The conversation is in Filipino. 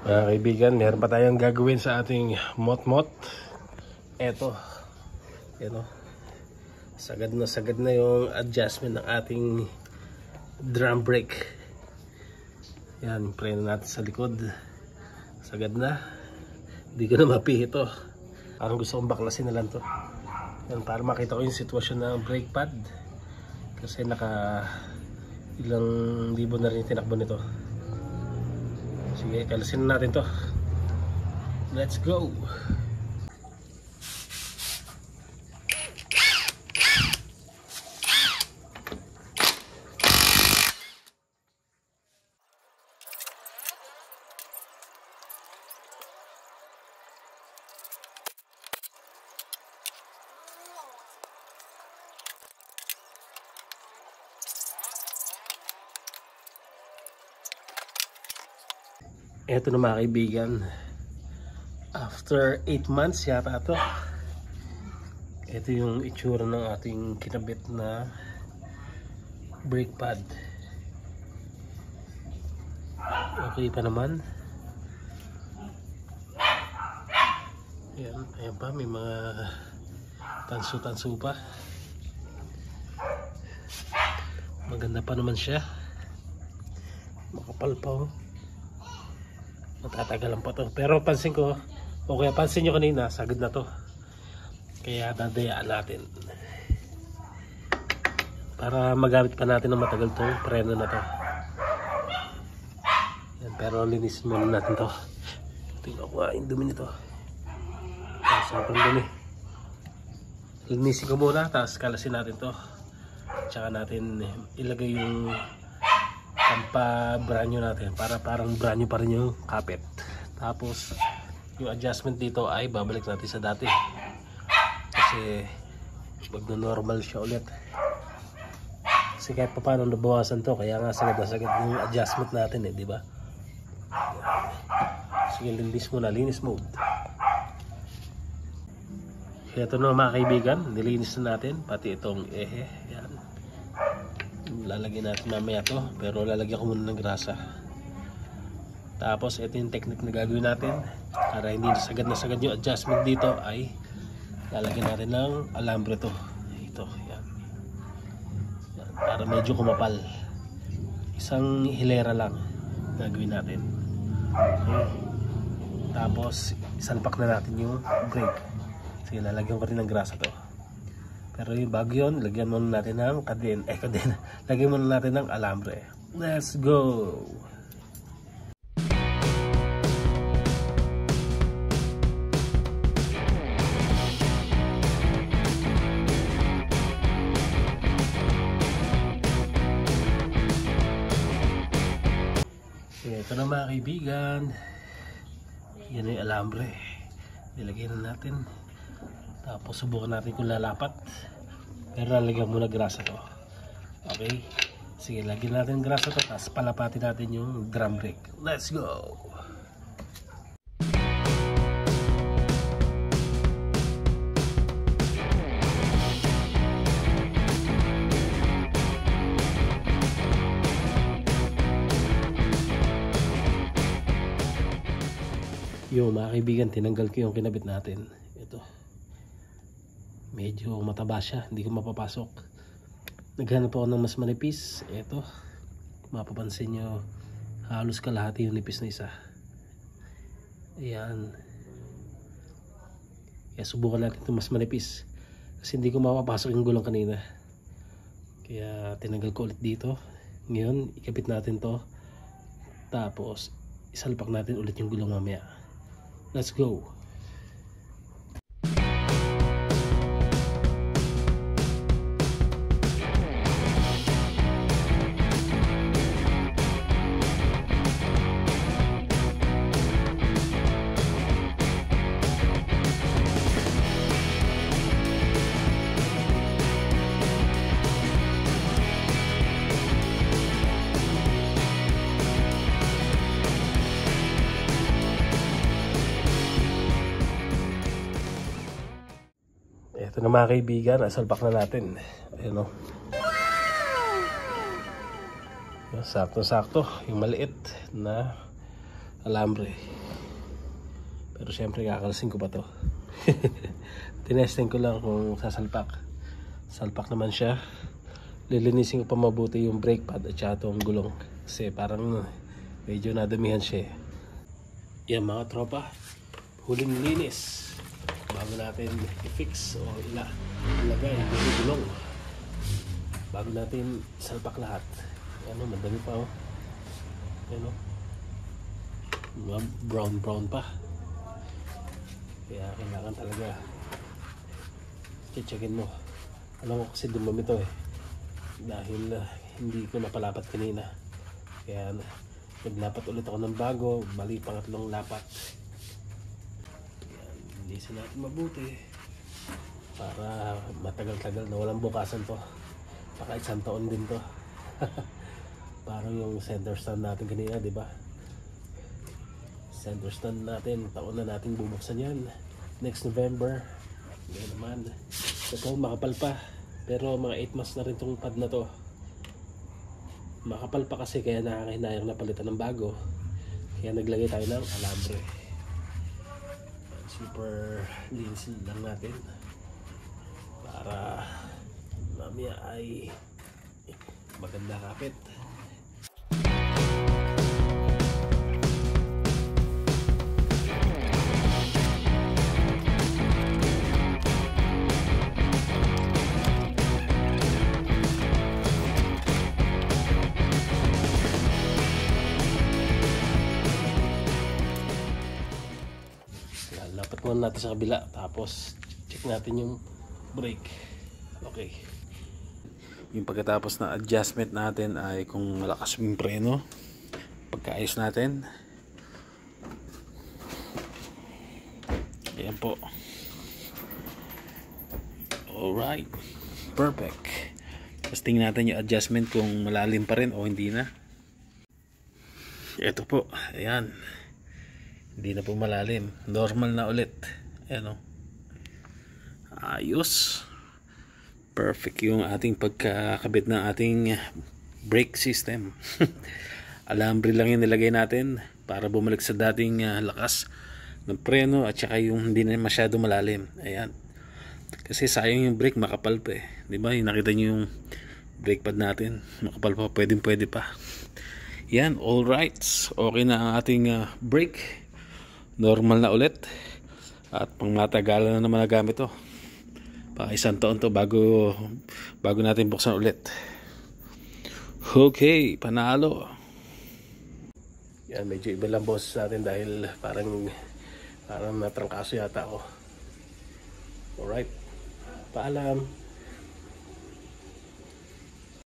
Mga kaibigan, meron pa tayong gagawin sa ating mot-mot. Eto, sagad na yung adjustment ng ating drum brake. Yan, preno natin sa likod. Sagad na. Hindi ko na mapihit to. Parang gusto kong baklasin na lang to. Yan, para makita ko yung sitwasyon ng brake pad. Kasi ilang libo na rin tinakbo nito. Sige, kalasin natin to. Let's go! Eto na mga kaibigan, after 8 months yata ito. Ito yung itsura ng ating kinabit na brake pad. Okay pa naman. Ayan pa, may mga tanso-tanso pa. Maganda pa naman siya. Makapal pa oh. Matatagalan pa to. Pero pansin ko, okay, pansin nyo kanina, sagad na to. Kaya dadayaan natin. Para magamit pa natin ng matagal to, preno na to. Yan, pero linisin muna natin to. Tingnan ko nga yung dumi nito. Sobrang dumi. Linisin ko muna, tapos kalasin natin to. Tsaka natin ilagay yung pampa-branyo natin para parang branyo pa rin yung kapit. Tapos yung adjustment dito ay babalik natin sa dati kasi magno-normal siya ulit. Kasi kahit pa paano nabawasan to, kaya nga sagad na sagad yung adjustment natin di ba? Sige, linis mode. Ito na mga kaibigan, nilinis na natin pati itong ehe. Yan, lalagyan natin mamaya to, pero lalagyan ko muna ng grasa. Tapos ito yung technique na gagawin natin para hindi sagad na sagad yung adjustment dito, ay lalagyan natin ng alambre to. Ito, yan, para medyo kumapal. Isang hilera lang gagawin natin. Okay. Tapos isalpak na natin yung brake. Sige, lalagyan ko rin ng grasa to. Pero yung bago yun, lagyan muna natin ng kadena. Lagyan muna natin ng alambre. Let's go! Ito na mga kaibigan. Yan yung alambre. Nilagyan na natin. Tapos subukan natin kung lalapat. Pero lalagyan muna grasa to. Okay. Sige, lagyan natin grasa to. Tapos palapatin natin yung drum brake. Let's go! Yung mga kaibigan, tinanggal ko yung kinabit natin. Ito. Medyo mataba siya, hindi ko mapapasok. Naghanap ako ng mas manipis. Ito, mapapansin nyo, halos kalahati yung nipis na isa. Ayan. Kaya subukan natin ito mas manipis, kasi hindi ko mapapasok yung gulong kanina. Kaya tinanggal ko ulit dito. Ngayon, ikapit natin to. Tapos isalpak natin ulit yung gulong mamaya. Let's go! Ito na mga kaibigan, asalpak na natin. Ayan o. Sakto-sakto. Yung maliit na alambre. Pero syempre kakalasin ko pa to. Tinesting ko lang kung sasalpak. Salpak naman siya. Lilinisin ko pa mabuti yung brake pad at saka itong gulong. Kasi parang medyo nadamihan siya. Yan mga tropa, huling linis bago natin i-fix o ilagay yung gulong. Bago natin salpak lahat. Ano, madami pa oh. Ano, brown pa. Kaya kailangan talaga checkin mo. Alam ko kasi dumami to dahil hindi ko napalapat kanina. Kaya naglapat ulit ako ng bago, bali pangatlong lapat. Yan, linisin natin mabuti para matagal-tagal na walang bukasan to. Baka 1 taon din to. Parang yung center stand natin kanina, di ba? Center stand natin, taon na natin bubuksan yan next November. Ngayon naman ito makapal pa, pero mga 8 months na rin tong pad na to. Makapal pa kasi kaya nakakahinayang na palitan ng bago. Kaya naglagay tayo ng alambre. Super linisin lang natin para mamaya ay maganda kapit. Lapat muna natin sa kabila, tapos check natin yung brake. Okay. Yung pagkatapos na adjustment natin ay kung malakas yung preno, pagkaayos natin. Ayan po. Alright, perfect. Tapos tingnan natin yung adjustment kung malalim pa rin o hindi na. Ito po, ayan. Hindi na po malalim. Normal na ulit. Ayan o. Ayos. Perfect yung ating pagkakabit ng ating brake system. Alambre lang yung nilagay natin para bumalik sa dating lakas ng preno at saka yung hindi na masyado malalim. Ayan. Kasi sayang yung brake, makapal pa eh. Diba? Yung nakita nyo yung brake pad natin. Makapal pa. Pwede pa. Yan. Alright. Okay na ang ating brake. Normal na ulit at pang matagalan na naman na gamit to. Pa 1 taon to bago natin buksan ulit. Okay, panalo. Yan, medyo iba lang boses natin dahil parang natrangkaso yata ako. Alright, paalam.